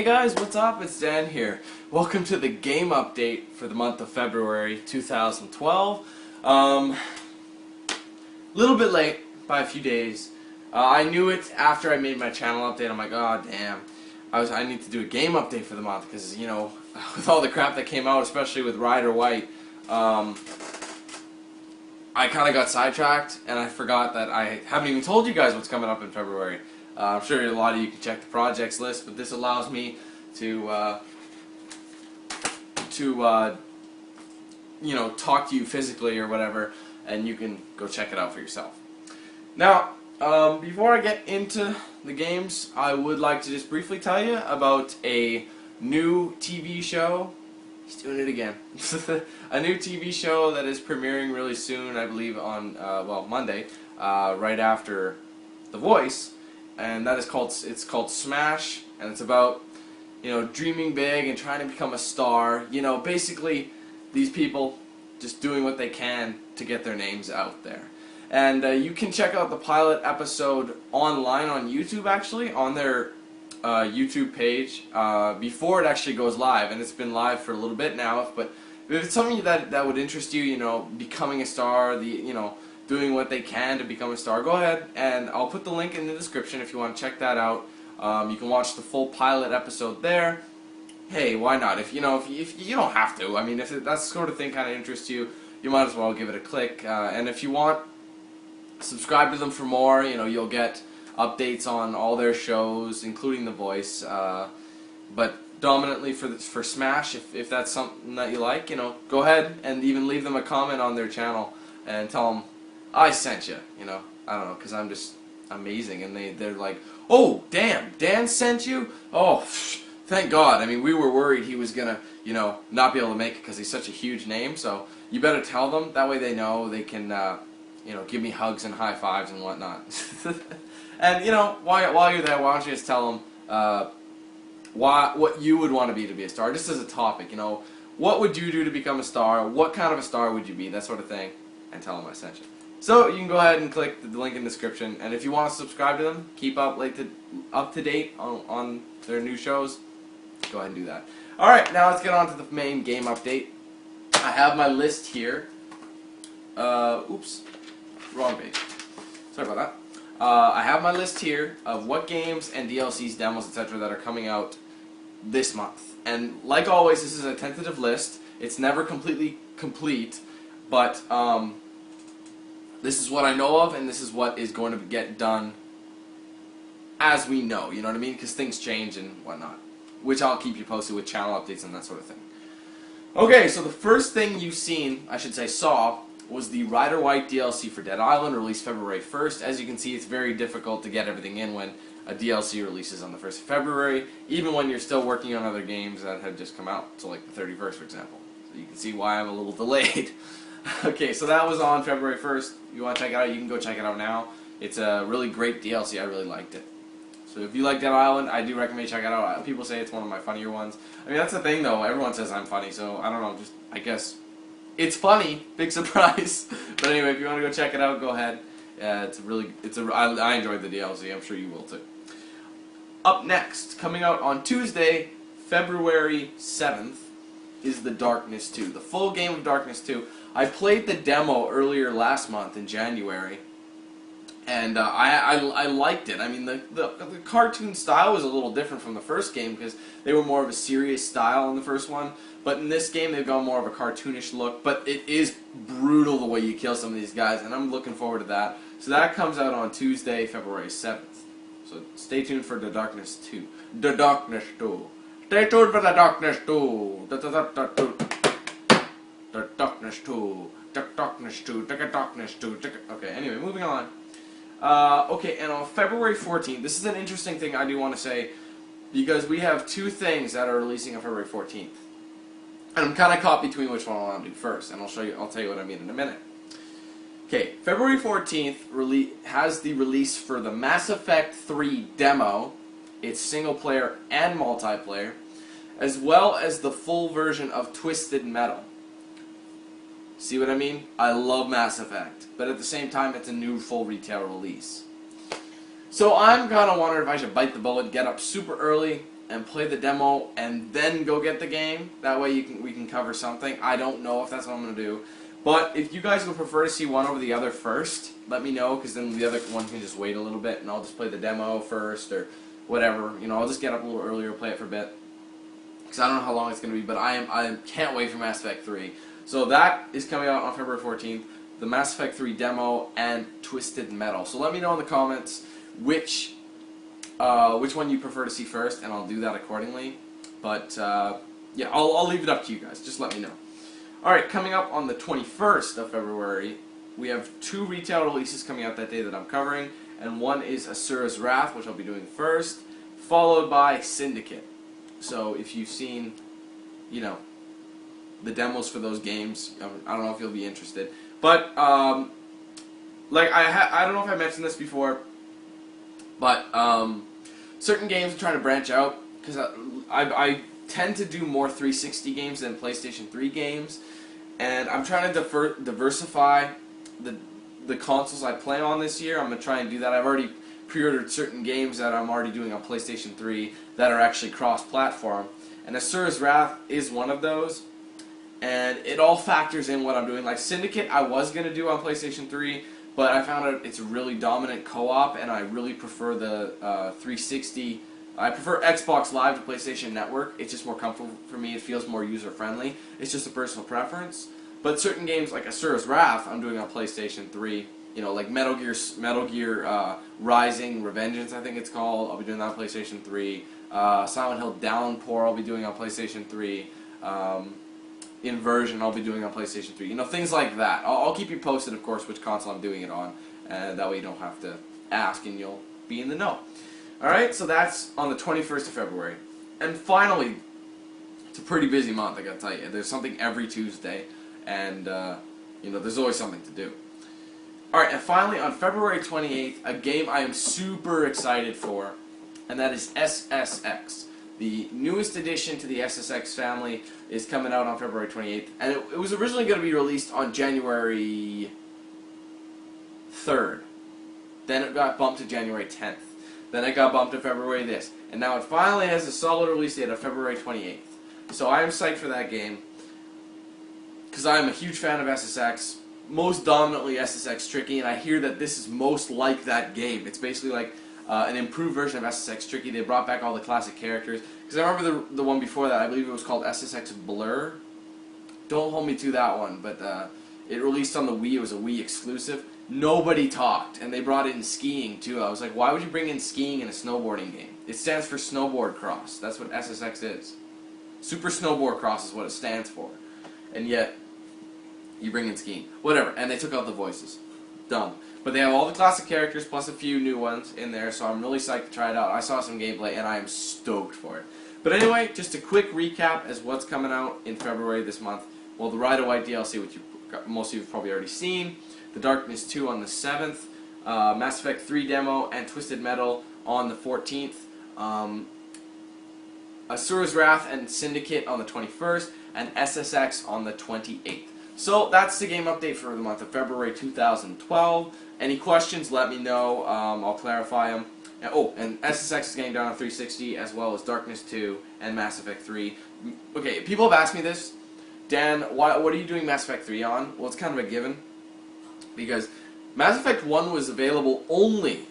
Hey guys, what's up? It's Dan here. Welcome to the game update for the month of February 2012. Little bit late by a few days. I knew it after I made my channel update. I'm like, oh damn, I need to do a game update for the month because, you know, with all the crap that came out, especially with Rider White, I kind of got sidetracked and I forgot that I haven't even told you guys what's coming up in February. I'm sure a lot of you can check the projects list, but this allows me to you know, talk to you physically or whatever, and you can go check it out for yourself. Now, before I get into the games, I would like to just briefly tell you about a new TV show. He's doing it again. A new TV show that is premiering really soon, I believe on well, Monday, right after The Voice. And that is called Smash, and it's about, you know, dreaming big and trying to become a star. You know, basically these people just doing what they can to get their names out there. And you can check out the pilot episode online on YouTube, actually, on their YouTube page before it actually goes live, and it's been live for a little bit now. But if it's something that would interest you, you know, becoming a star, you know, doing what they can to become a star, go ahead and I'll put the link in the description if you want to check that out. You can watch the full pilot episode there. Hey, why not? If you know, if you don't have to. I mean, if that sort of thing kind of interests you, you might as well give it a click. And if you want, subscribe to them for more. You know, you'll get updates on all their shows, including The Voice. But dominantly for Smash, if that's something that you like, you know, go ahead and even leave them a comment on their channel and tell them I sent you, you know, I don't know, because I'm just amazing, and they're like, oh, damn, Dan sent you? Oh, thank God. I mean, we were worried he was going to, you know, not be able to make it because he's such a huge name, so you better tell them, that way they know they can, you know, give me hugs and high fives and whatnot. And, you know, while you're there, why don't you just tell them what you would want to be a star, just as a topic, you know, what would you do to become a star, what kind of a star would you be, that sort of thing, and tell them I sent you. So you can go ahead and click the link in the description, and if you want to subscribe to them, keep up to date on their new shows, go ahead and do that. Alright, now let's get on to the main game update. I have my list here. Oops, wrong page. Sorry about that. I have my list here of what games and DLCs, demos, etc. that are coming out this month. And like always, this is a tentative list. It's never completely complete, but this is what I know of, and this is what is going to get done as we know, you know what I mean? Because things change and whatnot, which I'll keep you posted with channel updates and that sort of thing. Okay, so the first thing you've seen, I should say saw, was the Rider White DLC for Dead Island, released February 1st. As you can see, it's very difficult to get everything in when a DLC releases on the 1st of February, even when you're still working on other games that have just come out, so like the 31st, for example. So you can see why I'm a little delayed. Okay, so that was on February 1st. If you want to check it out, you can go check it out now. It's a really great DLC. I really liked it. So if you like Dead Island, I do recommend check it out. People say it's one of my funnier ones. I mean, that's the thing, though. Everyone says I'm funny, so I don't know. Just, I guess, it's funny. Big surprise. But anyway, if you want to go check it out, go ahead. I enjoyed the DLC. I'm sure you will, too. Up next, coming out on Tuesday, February 7th, is the Darkness 2. The full game of Darkness 2. I played the demo earlier last month in January, and I liked it. I mean, the cartoon style was a little different from the first game because they were more of a serious style in the first one, but in this game they've gone more of a cartoonish look, but it is brutal the way you kill some of these guys, and I'm looking forward to that. So that comes out on Tuesday, February 7th. So stay tuned for The Darkness 2. The Darkness 2. Stay tuned for The Darkness 2. The Darkness 2, the Darkness 2, the Darkness 2, okay, anyway, moving on. Okay, and on February 14th, this is an interesting thing I do want to say, because we have two things that are releasing on February 14th. And I'm kind of caught between which one I want to do first, and I'll tell you what I mean in a minute. Okay, February 14th has the release for the Mass Effect 3 demo. It's single player and multiplayer, as well as the full version of Twisted Metal. See what I mean? I love Mass Effect, but at the same time, it's a new full retail release. So I'm kind of wondering if I should bite the bullet, get up super early, and play the demo and then go get the game. That way we can cover something. I don't know if that's what I'm going to do. But if you guys would prefer to see one over the other first, let me know, because then the other one can just wait a little bit and I'll just play the demo first or whatever. You know, I'll just get up a little earlier, play it for a bit. Because I don't know how long it's going to be, but I can't wait for Mass Effect 3. So that is coming out on February 14th. The Mass Effect 3 demo and Twisted Metal. So let me know in the comments which one you prefer to see first, and I'll do that accordingly. But yeah, I'll leave it up to you guys. Just let me know. Alright, coming up on the 21st of February, we have 2 retail releases coming out that day that I'm covering, and one is Asura's Wrath, which I'll be doing first, followed by Syndicate. So if you've seen, you know, the demos for those games, I don't know if you'll be interested. But, like, I don't know if I mentioned this before, but certain games I'm trying to branch out, because I tend to do more 360 games than PlayStation 3 games, and I'm trying to diversify the consoles I play on this year. I'm going to try and do that. I've already pre-ordered certain games that I'm already doing on PlayStation 3 that are actually cross-platform, and Asura's Wrath is one of those, and it all factors in what I'm doing. Like Syndicate I was going to do on PlayStation 3, but I found out it's a really dominant co-op, and I really prefer the 360. I prefer Xbox Live to PlayStation Network. It's just more comfortable for me. It feels more user-friendly. It's just a personal preference. But certain games like Asura's Wrath, I'm doing on PlayStation 3. You know, like Metal Gear Rising, Revengeance, I think it's called. I'll be doing that on PlayStation 3. Silent Hill Downpour, I'll be doing on PlayStation 3. Inversion, I'll be doing on PlayStation 3. You know, things like that. I'll keep you posted, of course, which console I'm doing it on. And that way you don't have to ask and you'll be in the know. Alright, so that's on the 21st of February. And finally, it's a pretty busy month, I gotta tell you. There's something every Tuesday, and, you know, there's always something to do. Alright, and finally, on February 28th, a game I am super excited for, and that is SSX. The newest addition to the SSX family is coming out on February 28th, and it was originally going to be released on January 3rd. Then it got bumped to January 10th. Then it got bumped to February this. And now it finally has a solid release date of February 28th. So I am psyched for that game, because I am a huge fan of SSX, most dominantly SSX Tricky, and I hear that this is most like that game. It's basically like an improved version of SSX Tricky. They brought back all the classic characters. Because I remember the one before that, I believe it was called SSX Blur. Don't hold me to that one, but it released on the Wii. It was a Wii exclusive. Nobody talked, and they brought in skiing too. I was like, why would you bring in skiing in a snowboarding game? It stands for Snowboard Cross. That's what SSX is. Super Snowboard Cross is what it stands for. And yet, you bring in skiing. Whatever, and they took out the voices. Dumb. But they have all the classic characters plus a few new ones in there, so I'm really psyched to try it out. I saw some gameplay, and I am stoked for it. But anyway, just a quick recap as what's coming out in February this month. Well, the Ride of White DLC, which most of you have probably already seen. The Darkness 2 on the 7th. Mass Effect 3 demo and Twisted Metal on the 14th. Asura's Wrath and Syndicate on the 21st. And SSX on the 28th. So that's the game update for the month of February 2012. Any questions, let me know. I'll clarify them. Oh, and SSX is getting down on 360, as well as Darkness 2 and Mass Effect 3. Okay, people have asked me this. Dan, what are you doing Mass Effect 3 on? Well, it's kind of a given. Because Mass Effect 1 was available only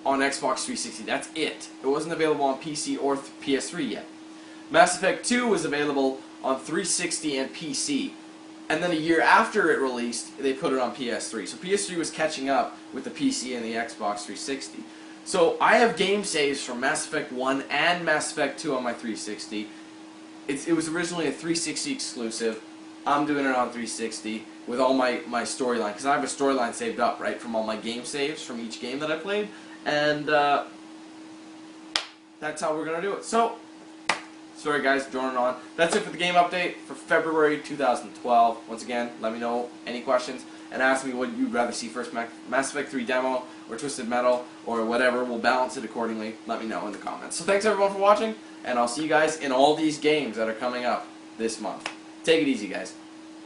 on Xbox 360. That's it. It wasn't available on PC or PS3 yet. Mass Effect 2 was available on 360 and PC. And then a year after it released, they put it on PS3. So PS3 was catching up with the PC and the Xbox 360. So I have game saves from Mass Effect 1 and Mass Effect 2 on my 360. It was originally a 360 exclusive. I'm doing it on 360 with all my storyline, because I have a storyline saved up, right, from all my game saves from each game that I played. And that's how we're going to do it. So, sorry guys, droning on. That's it for the game update for February 2012. Once again, let me know any questions and ask me what you'd rather see first, Mass Effect 3 demo or Twisted Metal or whatever. We'll balance it accordingly. Let me know in the comments. So thanks everyone for watching, and I'll see you guys in all these games that are coming up this month. Take it easy, guys.